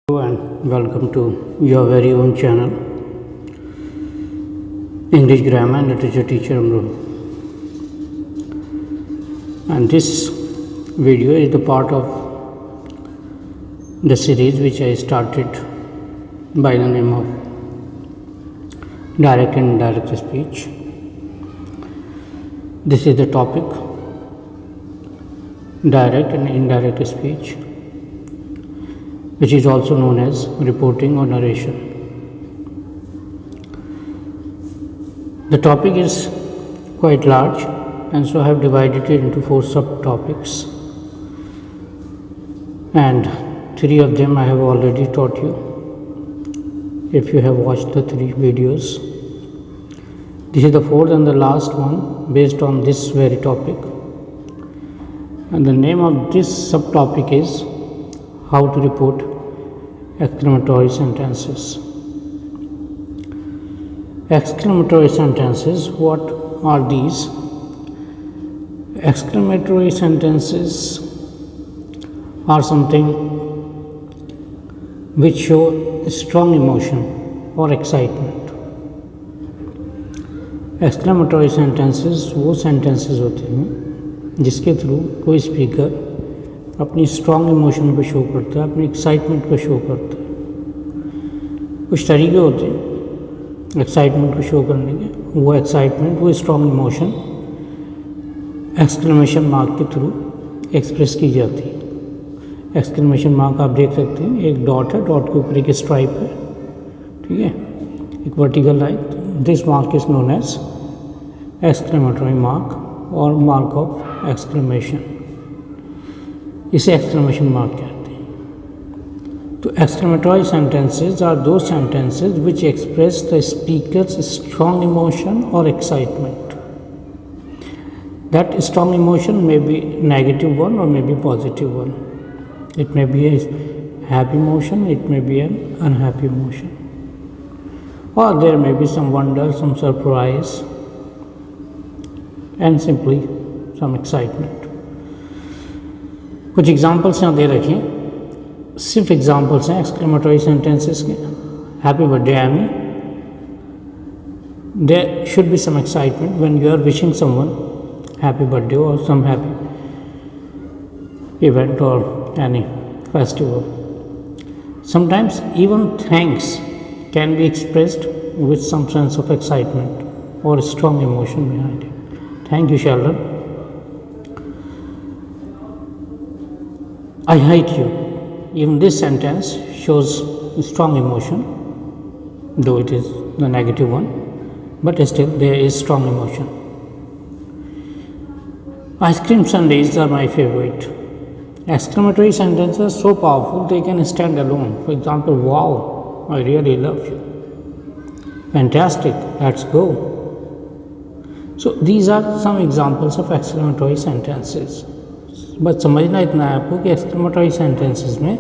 Hello and welcome to your very own channel, English Grammar and Literature Teacher Amrul. And this video is the part of the series which I started by the name of Direct and Indirect Speech. This is the topic, Direct and Indirect Speech, which is also known as reporting or narration. The topic is quite large, and so I have divided it into 4 subtopics, and 3 of them I have already taught you if you have watched the 3 videos. This is the 4th and the last one based on this very topic, and the name of this subtopic is how to report exclamatory sentences. Exclamatory sentences, what are these? Exclamatory sentences are something which show strong emotion or excitement. Exclamatory sentences वो sentences होते हैं जिसके through कोई speaker अपनी strong emotion को show करता है, अपनी एक्साइटमेंट को शो करता है. कुछ तरीके होते हैं एक्साइटमेंट को शो करने के. वो एक्साइटमेंट, वो स्ट्रॉन्ग इमोशन एक्सक्लेमेशन मार्क के थ्रू एक्सप्रेस की जाती है. एक्सक्लेमेशन मार्क आप देख सकते हैं, एक डॉट है, डॉट के ऊपर एक स्ट्राइप है, ठीक है, एक vertical line. This mark is known as exclamatory mark or mark of exclamation. इसे एक्सक्लेमेशन मार्क कहते हैं. तो exclamatory sentences are those sentences which express the speaker's strong emotion or excitement. That strong emotion may be negative one or may be positive one. It may be a happy emotion, it may be an unhappy emotion, or there may be some wonder, some surprise and simply some excitement. कुछ examples यहाँ दे रखे हैं, सिर्फ examples हैं exclamatory sentences के. Happy birthday Amy. There should be some excitement when you are wishing someone happy birthday or some happy event or any festival. Sometimes even thanks can be expressed with some sense of excitement or strong emotion behind it. Thank you Sheldon. I hate you. Even this sentence shows strong emotion, though it is the negative one, but still there is strong emotion. Ice cream sundaes are my favorite. Exclamatory sentences are so powerful they can stand alone. For example, wow, I really love you. Fantastic, let's go. So these are some examples of exclamatory sentences. बस समझना इतना है आपको कि exclamatory sentences में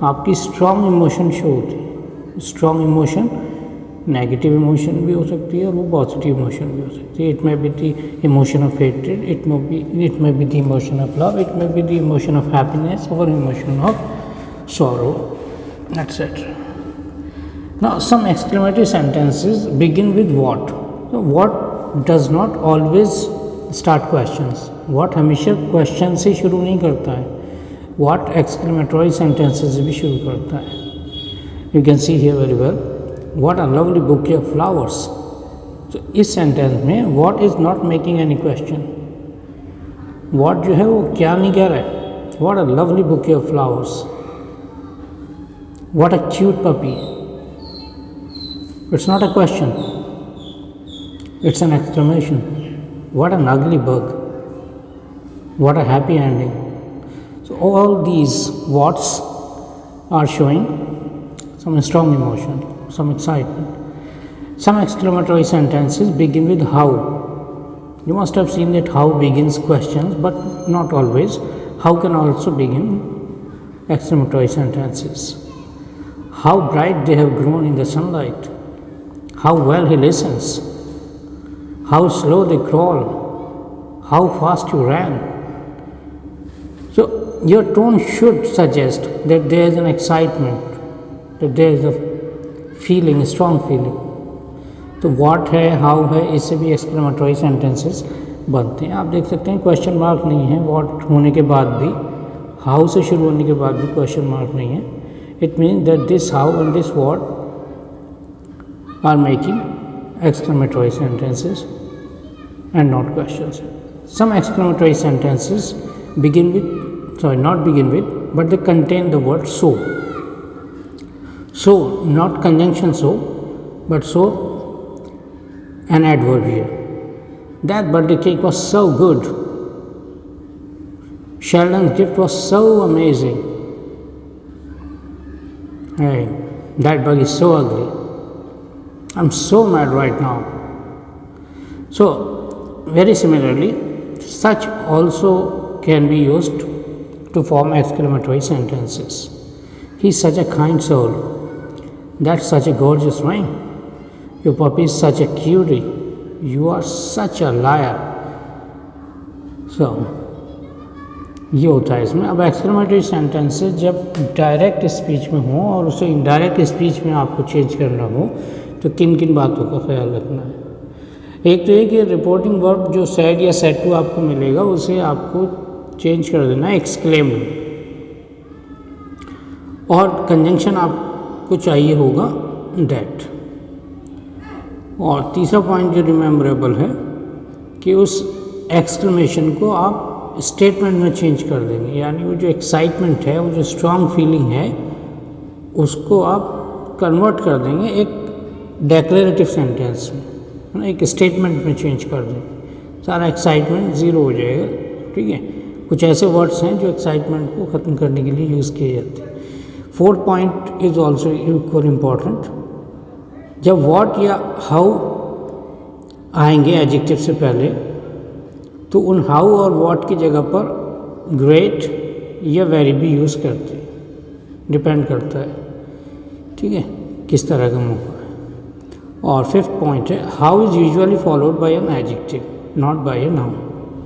आपकी strong emotion show होती है. स्ट्रॉन्ग इमोशन नेगेटिव इमोशन भी हो सकती है और वो पॉजिटिव इमोशन भी हो सकती है. It may be the emotion of hatred, it may be the emotion of love, it may be the emotion of happiness or emotion of sorrow, etc. Now some exclamatory sentences begin with what. So what does not always start questions. What हमेशा question से शुरू नहीं करता है. What exclamatory sentences भी शुरू करता है. You can see here very well. What a lovely bouquet of flowers. तो इस सेंटेंस में what is not making any question. What जो है वो क्या नहीं कह रहा है. What a lovely bouquet of flowers. What a cute puppy. It's not a question. It's an exclamation. What an ugly bug. What a happy ending. So all these whats are showing some strong emotion, some excitement. Some exclamatory sentences begin with how. You must have seen that how begins questions, but not always. How can also begin exclamatory sentences. How bright they have grown in the sunlight. How well he listens. How slow they crawl. How fast you ran. So your tone should suggest that there is an excitement तो there is a feeling, strong feeling. तो what है, how है, इससे भी exclamatory sentences बनते हैं। आप देख सकते हैं क्वेश्चन मार्क नहीं है व्हाट होने के बाद भी, हाउ से शुरू होने के बाद भी क्वेश्चन मार्क नहीं है। It means that this how and this what are making exclamatory sentences and not questions. Some exclamatory sentences not begin with, but they contain the word so. So, not conjunction so, but so an adverb here. That birthday cake was so good. Sheldon's gift was so amazing. Hey, that bug is so ugly. I'm so mad right now. So, very similarly, such also can be used to form exclamatory sentences. He's such a kind soul. That's such a gorgeous ring. Your puppy is such a cutie. You are such a liar. So, ये होता है इसमें। अब exclamatory sentences जब direct speech में हो और उसे इनडायरेक्ट स्पीच में आपको चेंज करना हो तो किन किन बातों का ख्याल रखना है। एक तो ये कि रिपोर्टिंग वर्ब जो सेड या सेड टू आपको मिलेगा उसे आपको चेंज कर देना है एक्सक्लेम में, और कंजंक्शन आपको चाहिए होगा दैट। और तीसरा पॉइंट जो रिमेम्बरेबल है कि उस एक्सक्लेमेशन को आप स्टेटमेंट में चेंज कर देंगे, यानी वो जो एक्साइटमेंट है, वो जो स्ट्रॉन्ग फीलिंग है, उसको आप कन्वर्ट कर देंगे एक डेक्लेरेटिव सेंटेंस में, एक स्टेटमेंट में चेंज कर देंगे। सारा एक्साइटमेंट ज़ीरो हो जाएगा। ठीक है, कुछ ऐसे वर्ड्स हैं जो एक्साइटमेंट को ख़त्म करने के लिए यूज़ किए जाते हैं। Fourth point is also equal important. जब व्हाट या हाउ आएंगे एडजेक्टिव से पहले, तो उन हाउ और व्हाट की जगह पर ग्रेट या वेरी भी यूज़ करते हैं, डिपेंड करता है, ठीक है, किस तरह का मौका है। और फिफ्थ पॉइंट है how is usually followed by an adjective not by a noun.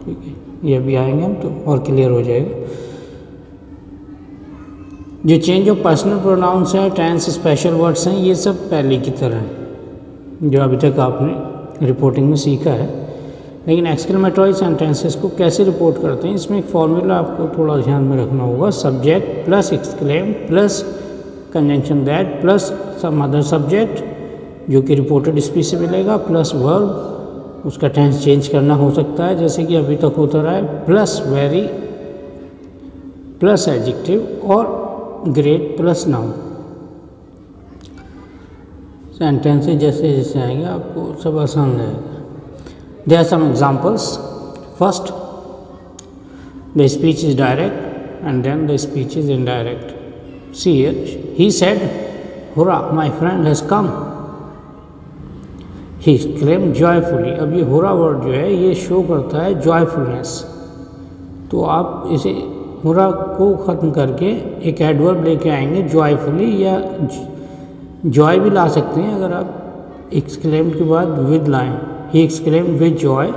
ठीक है, ये भी आएंगे हम तो और क्लियर हो जाएगा। जो चेंज ऑफ पर्सनल प्रोनाउंस है, टेंस, स्पेशल वर्ड्स हैं, ये सब पहले की तरह हैं जो अभी तक आपने रिपोर्टिंग में सीखा है। लेकिन एक्सक्लेमेटरी सेंटेंसेस को कैसे रिपोर्ट करते हैं, इसमें एक फॉर्मूला आपको थोड़ा ध्यान में रखना होगा। Subject plus exclaim plus conjunction that plus some other subject जो कि रिपोर्टेड स्पीच से मिलेगा, प्लस वर्ब, उसका टेंस चेंज करना हो सकता है जैसे कि अभी तक होता रहा है, प्लस वेरी प्लस एडजेक्टिव और ग्रेट प्लस नाउन। सेंटेंसेस जैसे जैसे आएंगे आपको सब आसान रहेगा। There are some examples. First, the speech is direct and then the speech is indirect. See here, he said, "Hurrah, my friend has come." He exclaimed joyfully. अब ये हुरा वर्ड जो है ये शो करता है जॉयफुलनेस, तो आप इसे हुरा को ख़त्म करके एक एडवर्ब लेके आएंगे जॉयफुली, या जॉय भी ला सकते हैं अगर आप एक्सक्लेम के बाद विद लाएँ। ही एक्सक्लेम विद जॉय,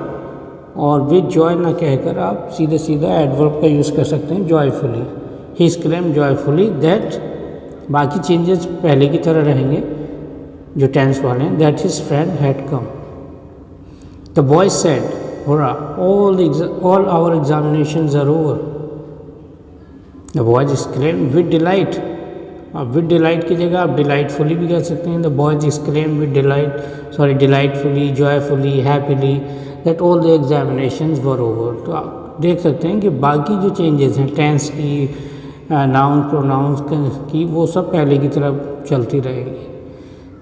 और विद जॉय ना कहकर आप सीधे सीधा एडवर्ब का यूज़ कर सकते हैं joyfully. He exclaim joyfully that, बाकी चेंजेस पहले की तरह रहेंगे जो टेंस वाले हैं, that his friend had come. The boy said, hurrah, all our examinations are over. The boys exclaim with delight. अब विद डिलाइट की जगह आप डिलाइटफुली भी कह सकते हैं। The boys exclaim with delightfully, joyfully, happily that all the examinations were over. तो आप देख सकते हैं कि बाकी जो चेंजेस हैं टेंस की, नाउन प्रोनाउंस की, वो सब पहले की तरफ चलती रहेगी।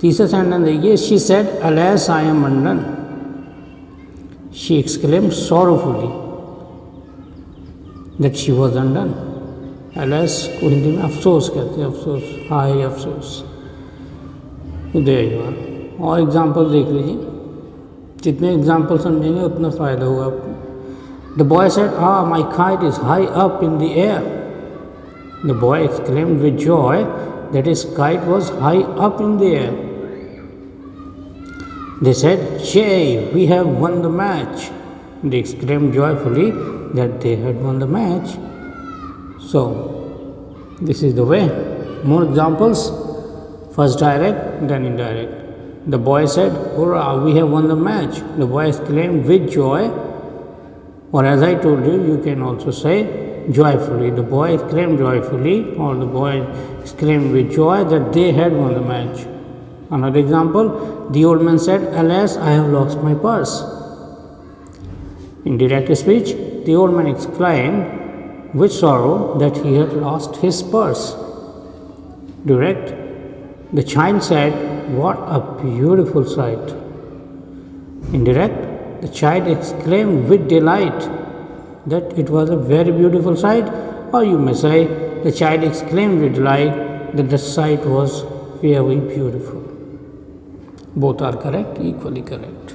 तीसरा सेंटेंस देखिए, she said alas I am undone. She exclaim sorrowfully that she was undone. Alas को हिंदी में अफसोस कहते हैं, अफसोस, हाय अफसोस। तो देयर यू आर। और एग्जाम्पल देख लीजिए, जितने एग्जाम्पल समझेंगे उतना फ़ायदा होगा आपको। The boy said, ah, my kite is high up in the air. The boy exclaimed with joy that his kite was high up in the air. They said, "Yay, we have won the match." They exclaimed joyfully that they had won the match. So, this is the way. More examples. First direct, then indirect. The boy said, "Hurrah, we have won the match." The boy exclaimed with joy, or as I told you, you can also say joyfully. The boy exclaimed joyfully, or the boy exclaimed with joy that they had won the match. Another example, the old man said, "Alas, I have lost my purse." In direct speech, the old man exclaimed with sorrow that he had lost his purse. Direct, the child said, "What a beautiful sight." Indirect, the child exclaimed with delight that it was a very beautiful sight, or you may say, the child exclaimed with delight that the sight was very beautiful. Both are correct, equally correct.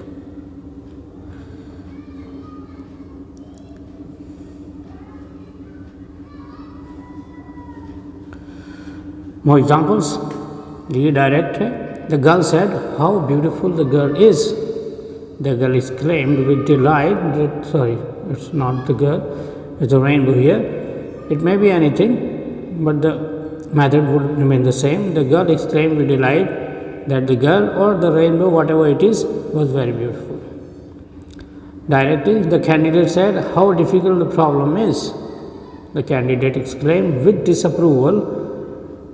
More examples. ये direct है. The girl said, "How beautiful the girl is." The girl exclaimed with delight that, sorry, it's not the girl, it's a rainbow here. It may be anything, but the method would remain the same. The girl exclaimed with delight that the girl or the rainbow, whatever it is, was very beautiful. Directly, the candidate said, "How difficult the problem is." The candidate exclaimed with disapproval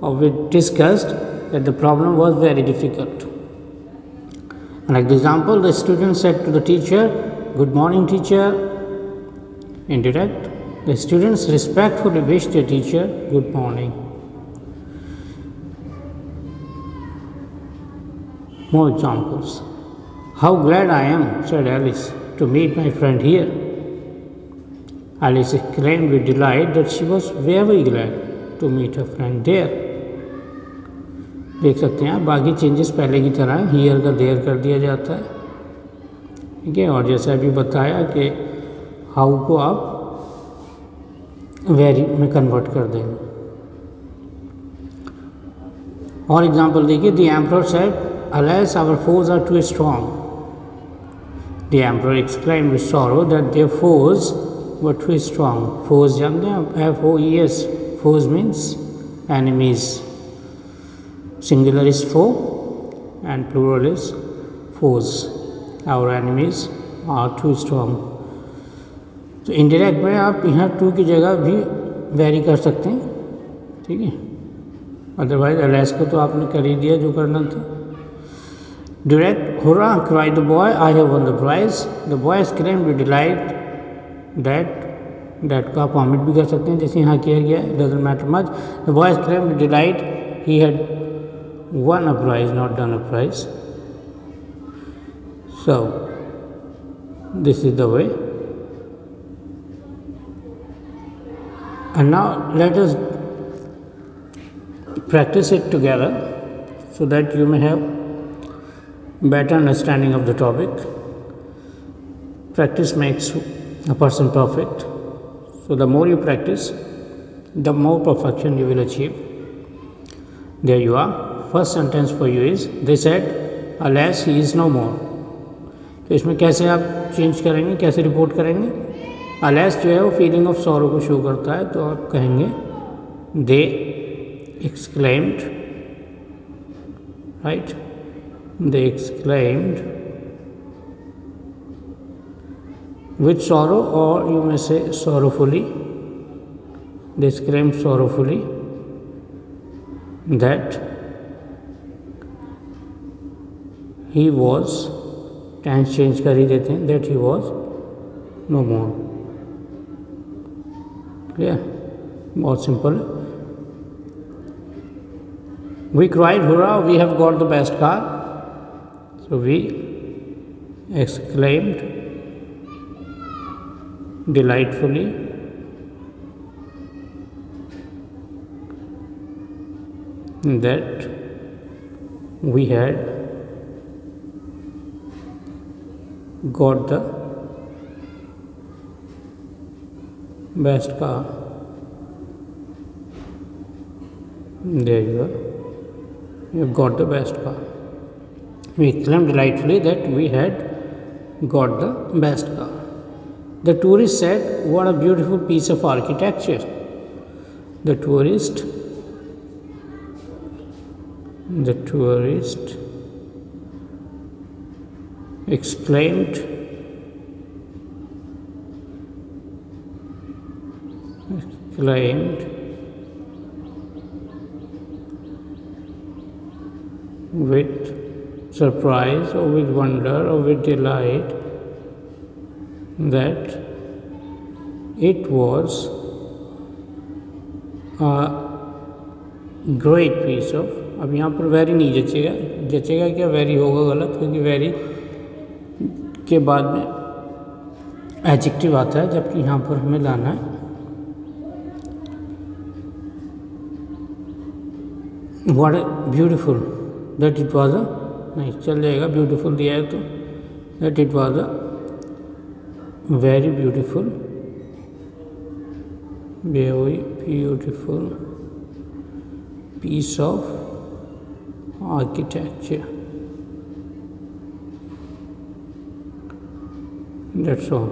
or with disgust that the problem was very difficult. Like the example, the student said to the teacher, "Good morning, teacher." Indirect, the students respectfully wished the teacher good morning. More examples. "How glad I am," said Alice, "to meet my friend here." Alice exclaimed with delight that she was very glad to meet her friend there. देख सकते हैं आप, बाकी changes पहले की तरह here का there कर दिया जाता है. ठीक है, और जैसे अभी बताया कि हाउ को आप वेरी में कन्वर्ट कर देंगे. और एग्जांपल देखिए, the emperor said, "Alas, our foes are too strong." The emperor exclaimed with sorrow that their foes were too strong. Foes जानते हैं आप, FOES. Foes means enemies. Singular is foe and plural is foes. Our enemies are too strong. तो indirect में आप यहाँ to की जगह भी वेरी कर सकते हैं. ठीक है, अदरवाइज अलेस को तो आपने कर ही दिया जो करना था. Direct, "Hurrah!" cried the boy, "I have won the prize." The boy exclaimed with delight that को आप omit भी कर सकते हैं जैसे यहाँ किया गया है, doesn't matter much. The boy exclaimed with delight he had won a prize, not done a prize. So this is the way. And now let us practice it together so that you may have better understanding of the topic. Practice makes a person perfect. So the more you practice, the more perfection you will achieve. There you are. First sentence for you is, they said, "Alas, he is no more." तो इसमें कैसे आप change करेंगे, कैसे report करेंगे? अलेस जो है वो फीलिंग ऑफ सॉरो को शो करता है, तो आप कहेंगे they exclaimed, right, they exclaimed with sorrow, or you may say sorrowfully. They exclaimed sorrowfully that he was, tense change कर ही देते हैं, that he was no more. Clear? बहुत simple. We cried, "Hurrah, we have got the best car." So we exclaimed delightfully that we had got the best car. There you are. You have got the best car. We exclaimed delightfully that we had got the best car. The tourist said, "What a beautiful piece of architecture." The tourist The tourist exclaimed with surprise or with wonder or with delight that it was a great piece of, अब यहाँ पर very नहीं जचेगा, जचेगा क्या, very होगा गलत, क्योंकि very के बाद में एडजेक्टिव आता है, जबकि यहाँ पर हमें लाना है what beautiful that it was a, नहीं चल जाएगा, ब्यूटीफुल दिया है तो that it was a very beautiful, very beautiful piece of architecture. That's all.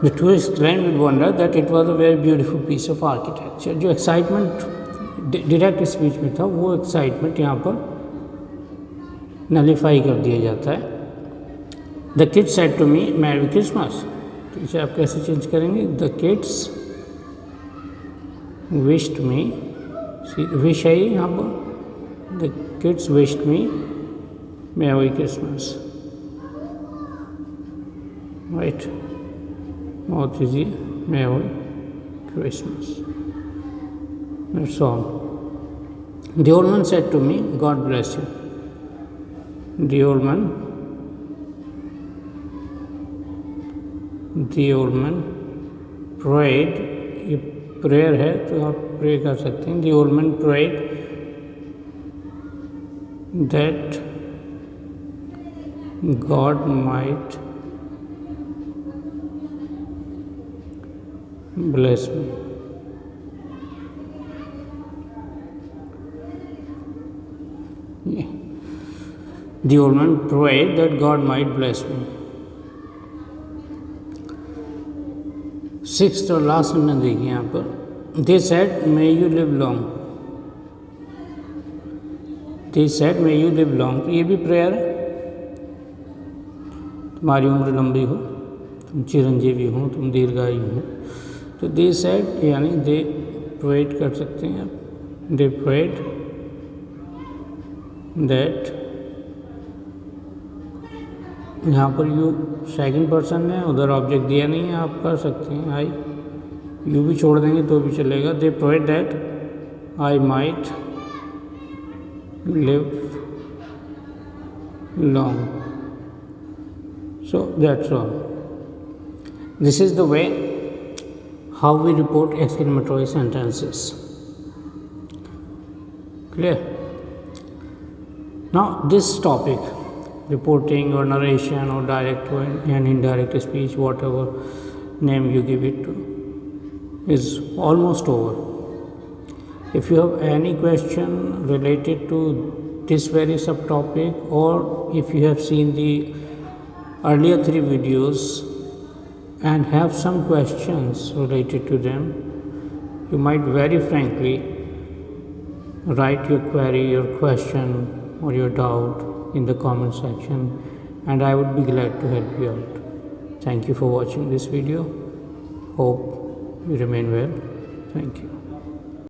The tourist exclaimed with wonder that it was a very beautiful piece of architecture. जो excitement direct speech में था, वो excitement यहाँ पर nullify कर दिया जाता है. The kids said to me merry Christmas, तो इसे आप कैसे चेंज करेंगे? The kids wished me, wish है यहाँ पर, the kids wished me merry Christmas, right, बहुत easy, merry Christmas. That's all. The old man said to me, God bless you. The old man prayed, ये prayer है तो आप pray कर सकते हैं. The old man prayed that God might bless me. The old man prayed that God might bless me. Sixth और last sentence देखिए यहाँ पर. They said, may you live long. They said, may you live long. तो ये भी prayer है, तुम्हारी उम्र लंबी हो, तुम चिरंजीवी हो, तुम दीर्घायु हो. तो they said यानी they prayed कर सकते हैं आप. They prayed that, यहाँ पर यू सेकंड पर्सन है, उधर ऑब्जेक्ट दिया नहीं है, आप कर सकते हैं आई, यू भी छोड़ देंगे तो भी चलेगा. They prayed that I might live long. So that's all. This is the way how we report exclamatory sentences. Clear? Now this topic, reporting or narration or direct and indirect speech, whatever name you give it to, is almost over. If you have any question related to this very subtopic, or if you have seen the earlier 3 videos and have some questions related to them, you might very frankly write your query, your question or your doubt in the comment section, and I would be glad to help you out. Thank you for watching this video. Hope you remain well. Thank you.